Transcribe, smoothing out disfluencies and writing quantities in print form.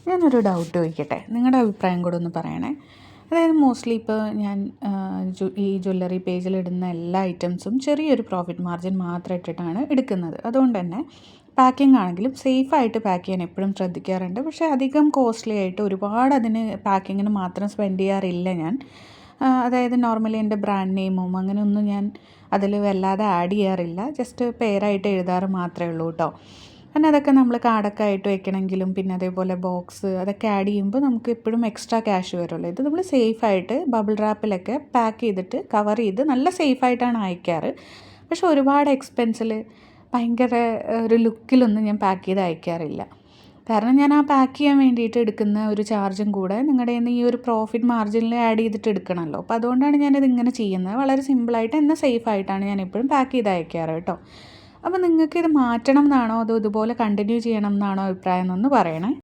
ഞാനൊരു ഡൗട്ട് ചോദിക്കട്ടെ, നിങ്ങളുടെ അഭിപ്രായം കൂടെ ഒന്ന് പറയണേ. അതായത് മോസ്റ്റ്ലി ഇപ്പോൾ ഞാൻ ഈ ജ്വല്ലറി പേജിലിടുന്ന എല്ലാ ഐറ്റംസും ചെറിയൊരു പ്രോഫിറ്റ് മാർജിൻ മാത്രം ഇട്ടിട്ടാണ് എടുക്കുന്നത്. അതുകൊണ്ട് തന്നെ പാക്കിംഗ് ആണെങ്കിലും സേഫായിട്ട് പാക്ക് ചെയ്യാൻ എപ്പോഴും ശ്രദ്ധിക്കാറുണ്ട്. പക്ഷേ അധികം കോസ്റ്റ്ലി ആയിട്ട് ഒരുപാട് അതിന് പാക്കിങ്ങിന് മാത്രം സ്പെൻഡ് ചെയ്യാറില്ല ഞാൻ. അതായത് നോർമലി എൻ്റെ ബ്രാൻഡ് നെയിമും അങ്ങനെയൊന്നും ഞാൻ അതിൽ വല്ലാതെ ആഡ് ചെയ്യാറില്ല. ജസ്റ്റ് പേരായിട്ട് എഴുതാറ് മാത്രമേ ഉള്ളൂ കേട്ടോ. പിന്നെ അതൊക്കെ നമ്മൾ കാർഡൊക്കെ ആയിട്ട് വെക്കണമെങ്കിലും പിന്നെ അതേപോലെ ബോക്സ് അതൊക്കെ ആഡ് ചെയ്യുമ്പോൾ നമുക്ക് എപ്പോഴും എക്സ്ട്രാ ക്യാഷ് വരുമല്ലോ. ഇത് നമ്മൾ സേഫായിട്ട് ബബിൾ റാപ്പിലൊക്കെ പാക്ക് ചെയ്തിട്ട് കവർ ചെയ്ത് നല്ല സേഫായിട്ടാണ് അയക്കാറ്. പക്ഷെ ഒരുപാട് എക്സ്പെൻസിൽ ഭയങ്കര ഒരു ലുക്കിലൊന്നും ഞാൻ പാക്ക് ചെയ്ത് അയക്കാറില്ല. കാരണം ഞാൻ ആ പാക്ക് ചെയ്യാൻ വേണ്ടിയിട്ട് എടുക്കുന്ന ഒരു ചാർജും കൂടെ നിങ്ങളുടെ കയ്യിൽ നിന്ന് ഈ ഒരു പ്രോഫിറ്റ് മാർജിനിൽ ആഡ് ചെയ്തിട്ട് എടുക്കണമല്ലോ. അപ്പോൾ അതുകൊണ്ടാണ് ഞാനിത് ഇങ്ങനെ ചെയ്യുന്നത്. വളരെ സിമ്പിളായിട്ട് എന്നാൽ സേഫായിട്ടാണ് ഞാൻ എപ്പോഴും പാക്ക് ചെയ്ത് അയക്കാറ് കേട്ടോ. അപ്പോൾ നിങ്ങൾക്ക് ഇത് മാറ്റണം എന്നാണോ അതോ ഇതുപോലെ കണ്ടിന്യൂ ചെയ്യണം എന്നാണോ അഭിപ്രായം എന്നൊന്ന് പറയണേ.